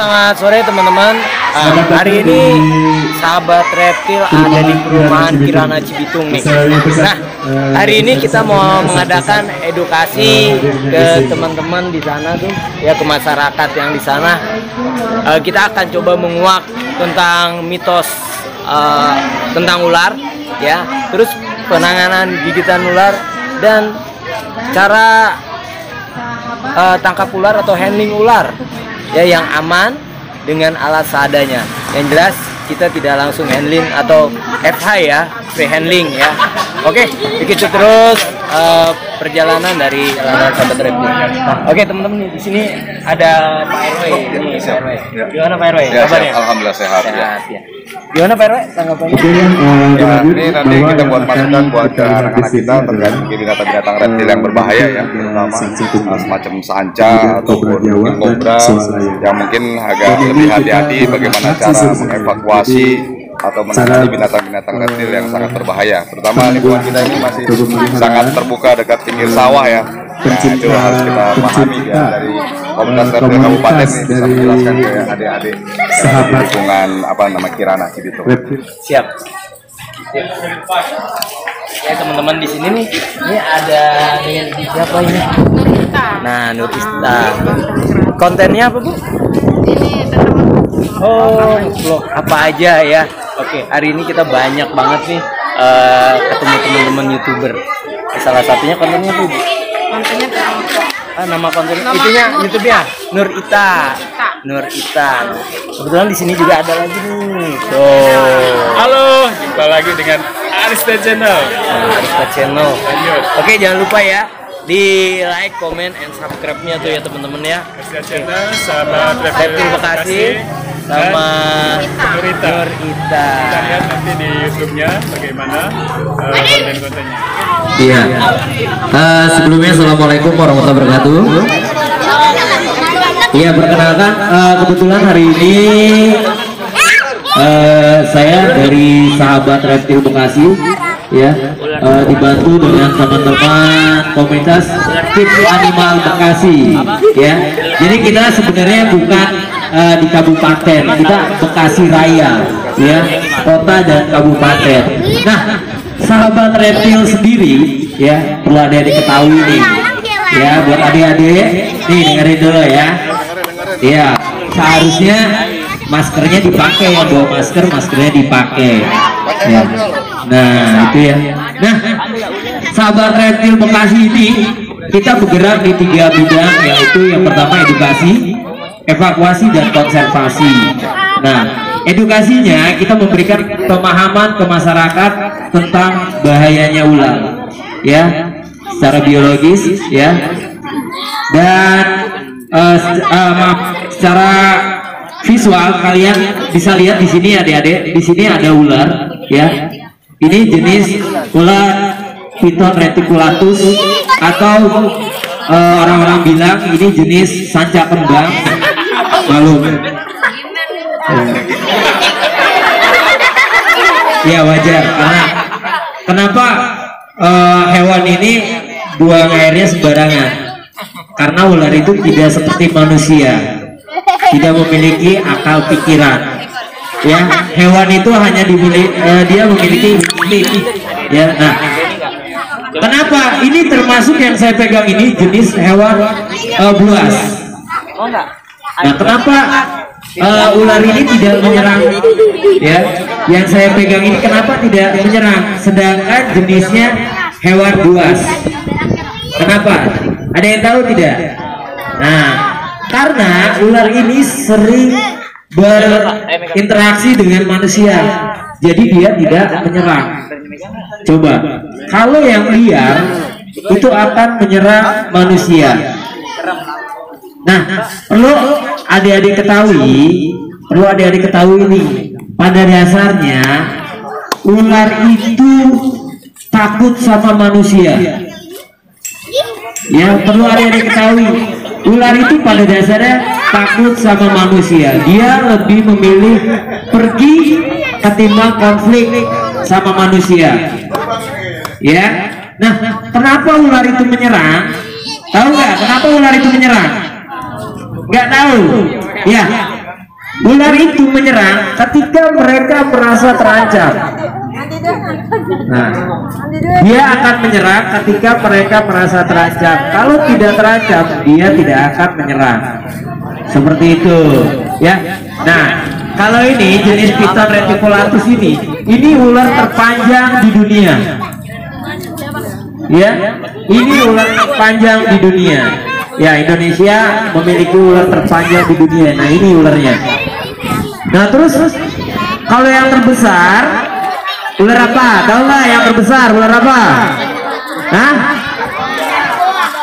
selamat sore teman-teman. Hari ini sahabat reptil ada di perumahan Kirana Cibitung nih. Nah, hari ini kita mau mengadakan edukasi ke teman-teman di sana tuh, ya, ke masyarakat yang di sana. Kita akan coba menguak tentang mitos tentang ular, ya, terus penanganan gigitan ular dan cara tangkap ular atau handling ular, ya, yang aman dengan alat seadanya. Yang jelas kita tidak langsung handling atau FH, ya, free handling, ya. Oke, ikuti terus perjalanan dari sahabat reptil. Oke teman-teman, di sini ada Pak RW. Ini Pak RW. Gimana Pak RW? Ya, Kabarnya? Alhamdulillah sehat. Ya. Gimana Pak RW tanggapannya? Ya, ini nanti kita buat masukan buat anak-anak kita terkait binatang-binatang reptil yang berbahaya, ya, terutama semacam sanca ataupun mungkin kobra yang mungkin agak lebih hati-hati bagaimana cara mengevakuasi atau menangani binatang-binatang reptil yang sangat berbahaya. Terutama lingkungan kita ini masih sangat terbuka dekat pinggir sawah, ya. Nah, itu harus kita pahami, ya, dari Komunitas Reptil Kabupaten ini bisa menjelaskan ke adik-adik di lingkungan Kirana Cibitung. Siap. Ya teman-teman, di sini nih, ini ada dengan siapa ini? Nah, Nurista. Kontennya apa, Bu? Ini tentang Oh, vlog apa aja, ya. Oke, hari ini kita banyak banget nih ketemu teman-teman YouTuber. Salah satunya kontennya tuh, Bu. kontennya Nama konten itunya YouTube-nya Nur Ita. Nur Ita. Kebetulan di sini juga ada lagi nih. Tuh. Halo, jumpa lagi dengan Arista Channel. Arista Channel. Oke, jangan lupa ya di like, comment, and subscribe-nya tuh, ya teman-teman, ya. Arista Channel sama Reptil Bekasi sama Nur Ita. Nur Ita. Kita lihat nanti di YouTube-nya bagaimana konten-kontennya. Iya. Sebelumnya assalamualaikum warahmatullahi wabarakatuh. Iya, perkenalkan, kebetulan hari ini saya dari sahabat reptil Bekasi, ya, dibantu dengan teman-teman komunitas Kids Animal Bekasi, ya. Jadi kita sebenarnya bukan di kabupaten, kita Bekasi Raya, ya, kota dan kabupaten. Nah, sahabat reptil sendiri, ya, perlu adik-adik ketahui nih, ya, buat adik-adik nih, dengerin dulu, ya. Iya, seharusnya maskernya dipakai, yang bawa masker, maskernya dipakai, ya. Nah, itu, ya. Nah, sahabat reptil Bekasi ini kita bergerak di 3 bidang, yaitu yang pertama edukasi, evakuasi, dan konservasi. Nah, edukasinya kita memberikan pemahaman ke masyarakat tentang bahayanya ular, ya, secara biologis, ya, dan secara visual kalian bisa lihat di sini, adik-adik, di sini ada ular, ya. Ini jenis ular Piton reticulatus atau orang-orang bilang ini jenis sanca kembang. Malu. Ya, wajar, karena kenapa hewan ini buang airnya sembarangan? Karena ular itu tidak seperti manusia, tidak memiliki akal pikiran, ya. Hewan itu hanya dia memiliki mimpi, ya. Nah, kenapa ini termasuk yang saya pegang ini jenis hewan buas? Nah, kenapa ular ini tidak menyerang, ya? Yang saya pegang ini kenapa tidak menyerang, sedangkan jenisnya hewan buas? Kenapa? Ada yang tahu tidak? Nah, karena ular ini sering berinteraksi dengan manusia, jadi dia tidak menyerang. Coba, kalau yang liar itu akan menyerang manusia. Nah, perlu adik-adik ketahui nih, pada dasarnya ular itu takut sama manusia. Ya, perlu adik-adik ketahui, ular itu pada dasarnya takut sama manusia. Dia lebih memilih pergi ketimbang konflik sama manusia, ya. Nah, kenapa ular itu menyerang? Tahu nggak kenapa ular itu menyerang? Nggak tahu, ya. Ular itu menyerang ketika mereka merasa terancam. Nah, dia akan menyerang ketika mereka merasa terancam. Kalau tidak terancam, dia tidak akan menyerang. Seperti itu, ya. Nah, kalau ini jenis Piton reticulatus ini ular terpanjang di dunia. Ya, ini ular terpanjang di dunia. Ya, Indonesia memiliki ular terpanjang di dunia. Nah, ini ularnya. Nah, terus kalau yang terbesar ular apa? Tahu nggak yang terbesar ular apa? Hah?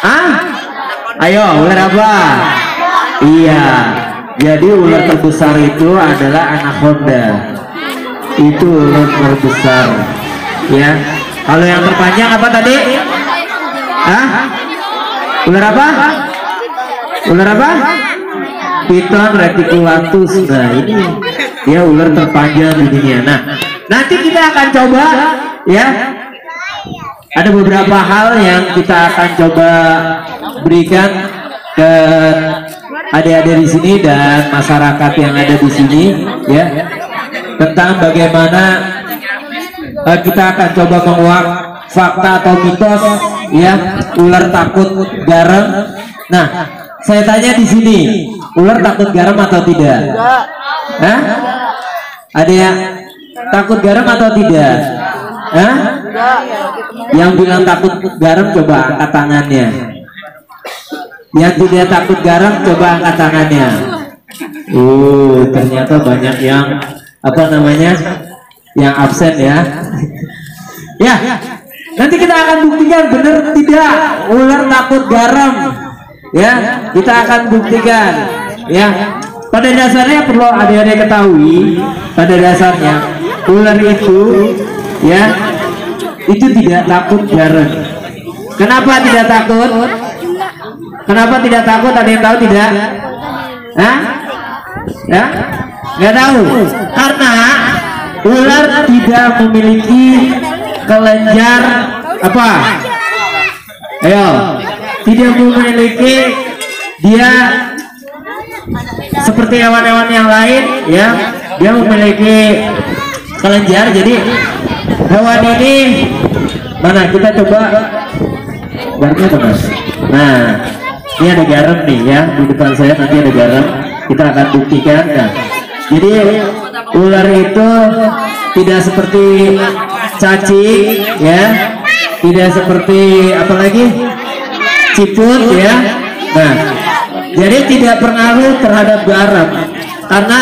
Hah? Ayo, ular apa? Iya. Jadi ular terbesar itu adalah anaconda. Itu ular terbesar. Ya. Kalau yang terpanjang apa tadi? Hah? Ular apa? Ular apa? Piton reticulatus. Nah, ini dia ular terpanjang di dunia. Nah, nanti kita akan coba, ya. Ada beberapa hal yang kita akan coba berikan ke adik-adik di sini dan masyarakat yang ada di sini, ya, tentang bagaimana kita akan coba menguak fakta atau mitos, ya, ular takut garam. Nah, saya tanya di sini, ular takut garam atau tidak? Hah? Ada yang takut garam atau tidak? Hah? Yang bilang takut garam coba angkat tangannya. Yang tidak takut garam coba angkat tangannya. Ternyata banyak yang apa namanya? Yang absen, ya. Ya, nanti kita akan buktikan benar tidak ular takut garam. Ya, kita akan buktikan. Ya, pada dasarnya perlu adik-adik ketahui, pada dasarnya ular itu, ya, itu tidak takut garam. Kenapa tidak takut? Kenapa tidak takut? Ada yang tahu tidak? Hah? Ya? Nggak tahu. Karena ular tidak memiliki kelenjar apa? Ayo, tidak memiliki, dia seperti hewan-hewan yang lain, ya, dia memiliki kelenjar. Jadi hewan ini mana? Kita coba garamnya mana? Nah, ini ada garam nih, ya, di depan saya nanti ada garam. Kita akan buktikan. Nah, jadi ular itu tidak seperti cacing, ya, tidak seperti apa lagi, ciput, ya. Nah, jadi tidak pengaruh terhadap garam karena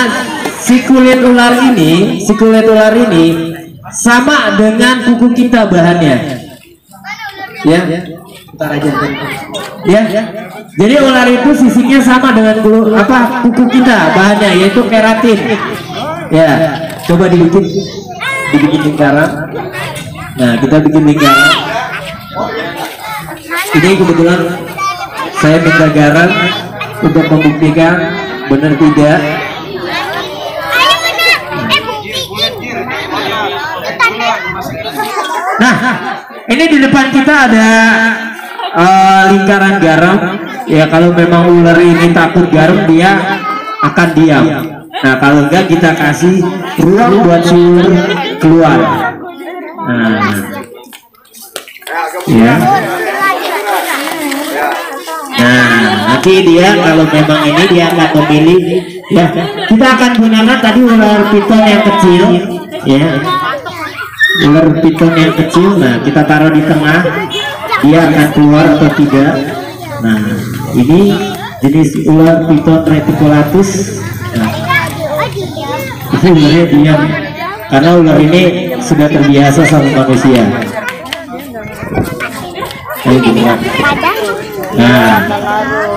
si kulit ular ini sama dengan kuku kita bahannya, ya. Ntar aja, ya. Jadi ular itu sisinya sama dengan kuku kita bahannya, yaitu keratin. Ya, coba dibikin lingkaran. Nah, kita bikin lingkaran. Ini kebetulan saya minta garam untuk membuktikan benar tidak. Nah, ini di depan kita ada lingkaran garam. Ya, kalau memang ular ini takut garam, dia akan diam. Nah, kalau enggak kita kasih ruang buat si ular keluar. Nah, ya. Nah, nanti dia kalau memang ini dia akan memilih, ya. Kita akan gunakan tadi ular piton yang kecil, ya. Ular piton yang kecil. Nah, kita taruh di tengah, dia akan keluar atau tidak. Nah, ini jenis ular piton reticulatus. Nah, itu ularnya diam karena ular ini sudah terbiasa sama manusia. Ayo dilihat. Nah,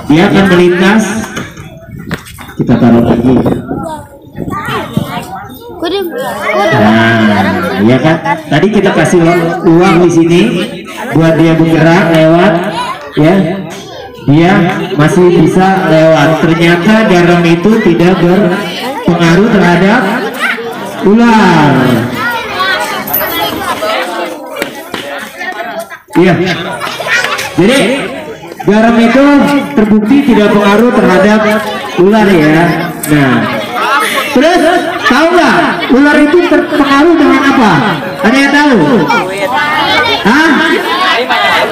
dia akan melintas. Kita taruh lagi. Nah, ya kan? Tadi kita kasih uang di sini buat dia bergerak lewat, ya. Dia masih bisa lewat. Ternyata garam itu tidak berpengaruh terhadap ular. Iya. Jadi garam itu terbukti tidak pengaruh terhadap ular, ya. Nah, Terus tahu nggak ular itu terpengaruh dengan apa? Ada yang tahu? Hah?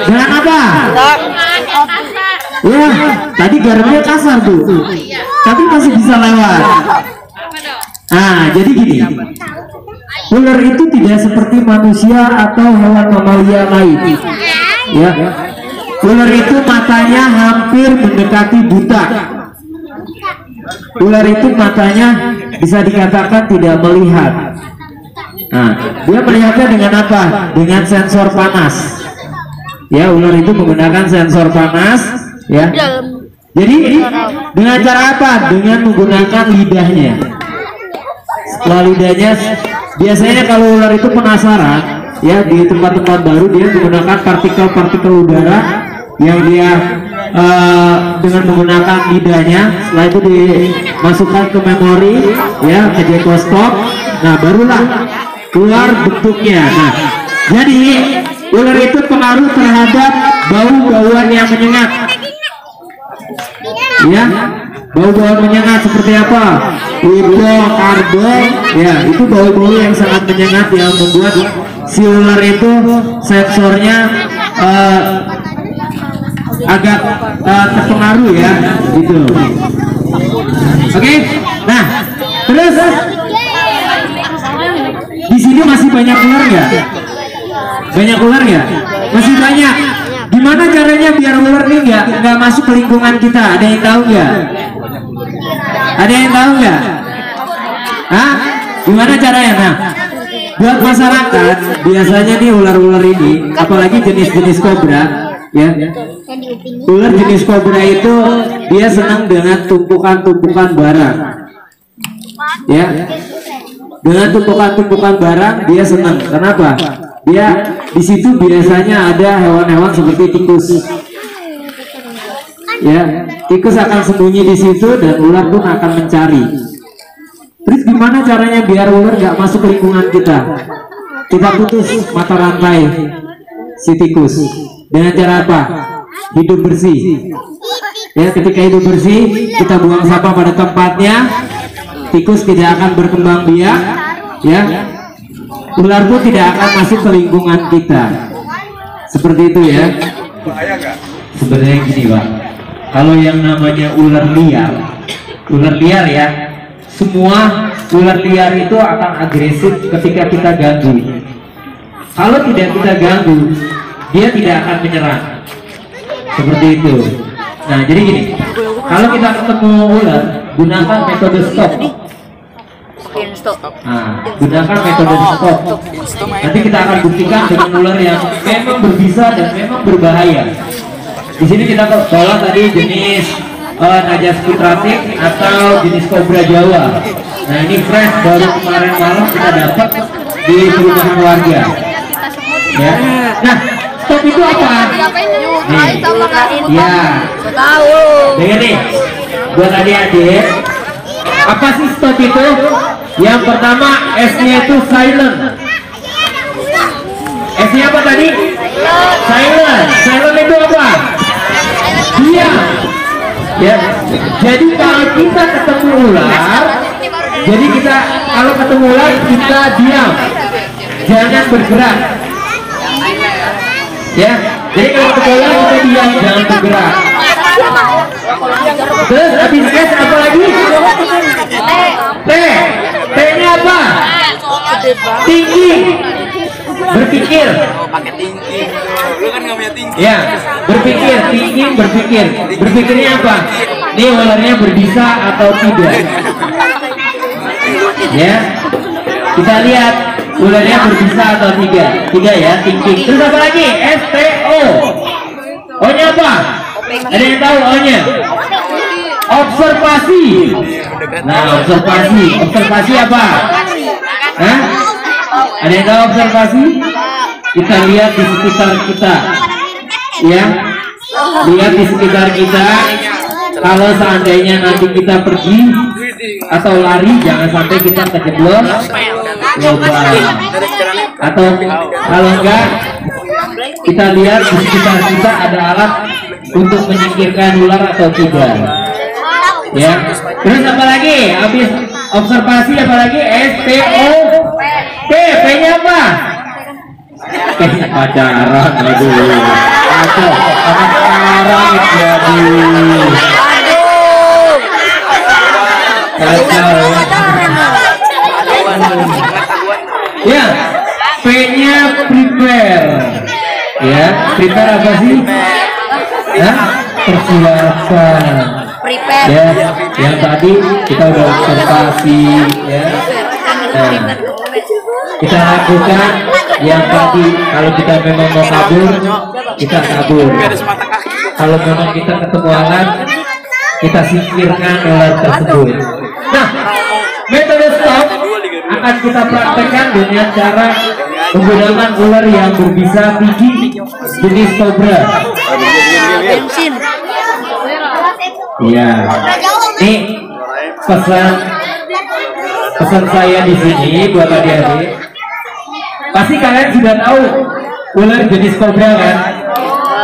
Dengan apa? Ya, tadi garamnya kasar tuh, tapi masih bisa lewat. Nah, jadi gini, ular itu tidak seperti manusia atau hewan mamalia lain. Ya, ular itu matanya hampir mendekati buta. Ular itu matanya bisa dikatakan tidak melihat. Nah, dia melihatnya dengan apa? Dengan sensor panas. Ya, ular itu menggunakan sensor panas. Ya, jadi dengan cara apa? Dengan menggunakan lidahnya. Setelah lidahnya, biasanya kalau ular itu penasaran, ya di tempat-tempat baru dia menggunakan partikel-partikel udara yang dia dengan menggunakan lidahnya. Setelah itu dimasukkan ke memori, ya ke jackpot. Nah, barulah keluar bentuknya. Nah, jadi ular itu pengaruh terhadap bau-bauan yang menyengat. Ya, bau-bau menyengat seperti apa? Purple, karbon, ya itu bau-bau yang sangat menyengat yang membuat si ular itu sensornya agak terpengaruh ya, gitu. Oke, nah terus di sini masih banyak ular nggak? Banyak ular nggak? Masih banyak. Gimana caranya biar ular ini nggak masuk ke lingkungan kita? Ada yang tahu nggak? Ada yang tahu nggak? Hah? Gimana caranya? Nah, buat masyarakat biasanya nih ular-ular ini, apalagi jenis-jenis kobra, ya. Ular jenis kobra itu dia senang dengan tumpukan-tumpukan barang, ya. Dengan tumpukan-tumpukan barang dia senang. Kenapa? Dia di situ biasanya ada hewan-hewan seperti tikus. Ya, tikus akan sembunyi di situ dan ular pun akan mencari. Terus gimana caranya biar ular nggak masuk ke lingkungan kita? Kita putus mata rantai si tikus. Dengan cara apa? Hidup bersih. Ya, ketika hidup bersih, kita buang sampah pada tempatnya. Tikus tidak akan berkembang biak. Ya, ular pun tidak akan masuk ke lingkungan kita. Seperti itu ya. Sebenarnya gini Pak, kalau yang namanya ular liar ya, semua ular liar itu akan agresif ketika kita ganggu. Kalau tidak kita ganggu, dia tidak akan menyerang. Seperti itu. Nah, jadi gini, kalau kita ketemu ular, gunakan metode stop. Nah, gunakan metode stop. Nanti kita akan buktikan dengan ular yang memang berbisa dan memang berbahaya. Di sini kita bawa tadi jenis Najas putratik atau jenis kobra Jawa. Nah, ini fresh baru kemarin malam kita dapat di perumahan warga. Ya. Nah, stop itu apa? Nih. Ya. Tahu. Dengar nih, buat adik-adik, apa sih stop itu? Yang pertama S-nya itu silent. S-nya apa tadi? Silent. Silent itu apa? Diam. Ya. Jadi kalau kita ketemu ular, jadi kita kalau ketemu ular kita diam, jangan bergerak. Ya. Jadi kalau ketemu ular kita diam, jangan bergerak. Terus habis S apa lagi? T. T-nya apa? Tinggi. Berpikir. Ya, berpikir, tinggi, berpikir. Berpikirnya apa? Ini ularnya berbisa atau tidak? Ya, kita lihat ularnya berbisa atau tidak. Tiga ya, tinggi. Terus apa lagi? S-T-O. O-nya apa? Ada yang tahu O-nya? Observasi. Nah, observasi apa? Hah? Ada yang tahu observasi? Kita lihat di sekitar kita, ya. Lihat di sekitar kita. Kalau seandainya nanti kita pergi atau lari, jangan sampai kita kejeblos lubang. Atau kalau enggak, kita lihat di sekitar kita ada alat untuk menyingkirkan ular atau tidak. Ya. Terus apa lagi? Habis observasi apalagi SPOP, P-nya apa? Pacaran, aduh, aduh, pacaran jadi, kacau. Ya, P-nya prepare, ya, prepare apa sih? Ya, persiapan. Ya, yang tadi kita udah observasi, ya. Nah, kita lakukan yang tadi. Kalau kita memang mau kabur, kita kabur. Kalau memang kita ketemu alat, kita singkirkan ular tersebut. Nah, metode stop akan kita praktekkan dengan cara menggunakan ular yang berbisa gigi jenis kobra. Iya, ini pesan saya di sini buat adik-adik. Pasti kalian sudah tahu ular jenis kobra kan?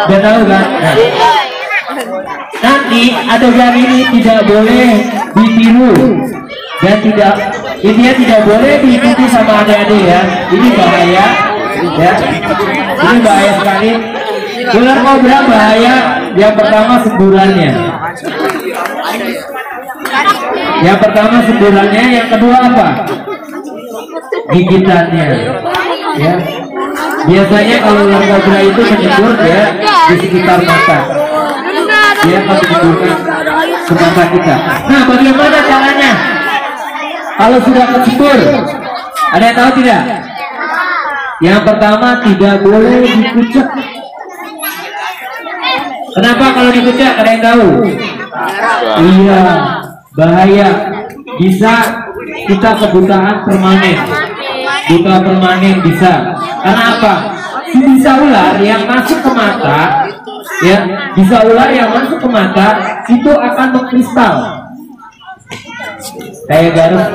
Sudah tahu kan? Nah, nanti adegan ini tidak boleh ditiru dan intinya tidak boleh diikuti sama adik-adik ya. Ini bahaya, ya. Ini bahaya sekali. Ular kobra bahaya. Yang pertama semburannya. Yang pertama semburannya, yang kedua apa? Gigitannya. Ya. Biasanya kalau ular kobra itu menyembur ya di sekitar mata. Dia akan menyemburkan ke mata kita. Nah, bagaimana caranya? Kalau sudah kecebur, ada yang tahu tidak? Yang pertama tidak boleh dikucek. Kenapa kalau dikucek? Ada yang tahu? Iya, bahaya. Bisa kita kebutaan permanen. Buta permanen bisa. Karena apa? Bisa ular yang masuk ke mata, ya, bisa ular yang masuk ke mata itu akan mengkristal. Kayak garuk.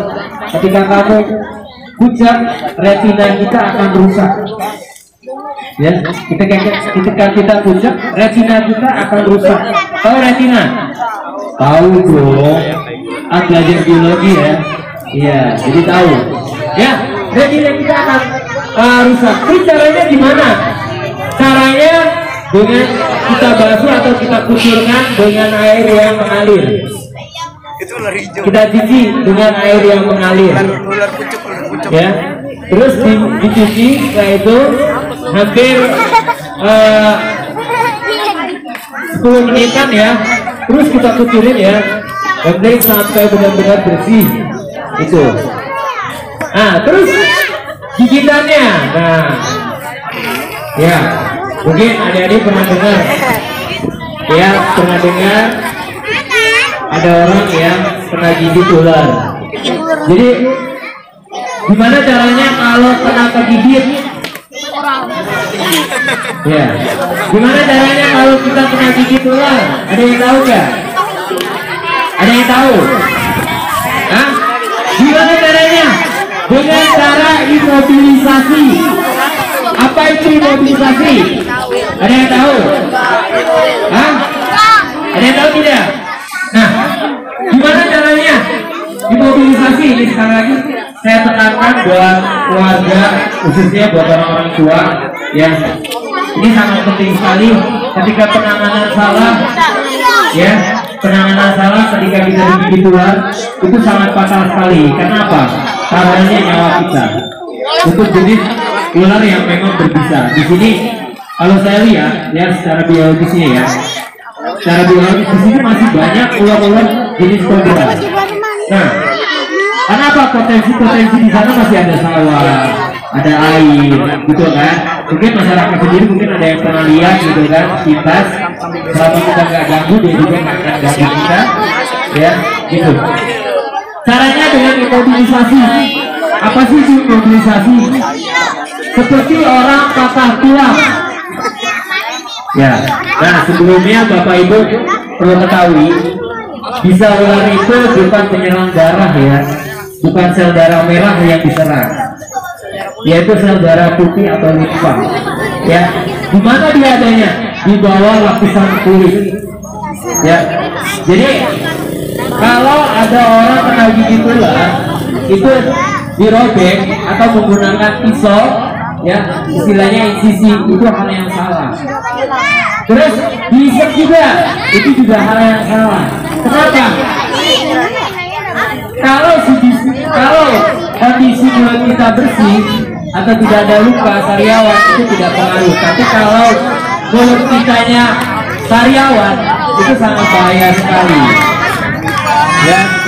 Ketika kamu kucek, retina kita akan rusak. Ya, ketika kita kucek, retina kita akan rusak. Tahu retina? Tahu dong. Belajar biologi ya. Iya, jadi tahu. Ya, retina kita akan rusak. Terus caranya gimana? Caranya dengan kita basuh atau kita kucurkan dengan air yang mengalir. Kita cuci dengan air yang mengalir. Ya, terus dicuci, setelah itu hampir 10 menitan ya. Terus kita kucurin ya, sampai benar-benar bersih. Itu. Nah, terus gigitannya. Nah, ya, mungkin adik-adik pernah dengar, ya, pernah dengar ada orang yang kena gigit ular. Jadi gimana caranya kalau kena kegigit? Ya, gimana caranya kalau kita kena gigit ular? Ada yang tahu nggak? Ada yang tahu? Hah? Gimana caranya? Dengan cara imobilisasi. Apa itu imobilisasi? Ada yang tahu? Hah? Ada yang tahu tidak? Nah, gimana caranya imobilisasi? Ini sekali lagi saya tekankan buat keluarga, khususnya buat orang-orang tua, ya. Ini sangat penting sekali ketika penanganan salah, ya. Penanganan salah ketika kita digigit ular itu sangat fatal sekali. Karena apa? Taruhannya nyawa kita. Untuk jenis ular yang memang berbisa. Di sini kalau saya lihat ya secara biologisnya ya, secara biologis di sini masih banyak ular-ular jenis kobra. Nah, karena apa? Potensi di sana masih ada sawah, ada air, gitu kan? Mungkin masyarakat sendiri mungkin ada yang pernah lihat gitu kan, pintas. Selama kita nggak ganggu, dia juga nggak akan ganggu kita, ya, gitu. Caranya dengan imobilisasi. Apa sih imobilisasi? Seperti orang patah tulang. Ya, nah sebelumnya Bapak Ibu perlu ketahui, bisa ular itu bukan penyerang darah ya, bukan sel darah merah yang diserang, yaitu sel darah putih atau limfa. Ya, di mana dia adanya? Di bawah lapisan kulit. Ya, jadi kalau ada orang kena gigit ular, itu dirobek atau menggunakan pisau, ya istilahnya incisi, itu hal yang salah. Terus diisep juga, itu juga hal yang salah. Kenapa? Kalau kondisi mulut kita bersih atau tidak ada luka sariawan, itu tidak pengaruh. Tapi kalau mulut kitanya sariawan, itu sangat bahaya sekali. Ya.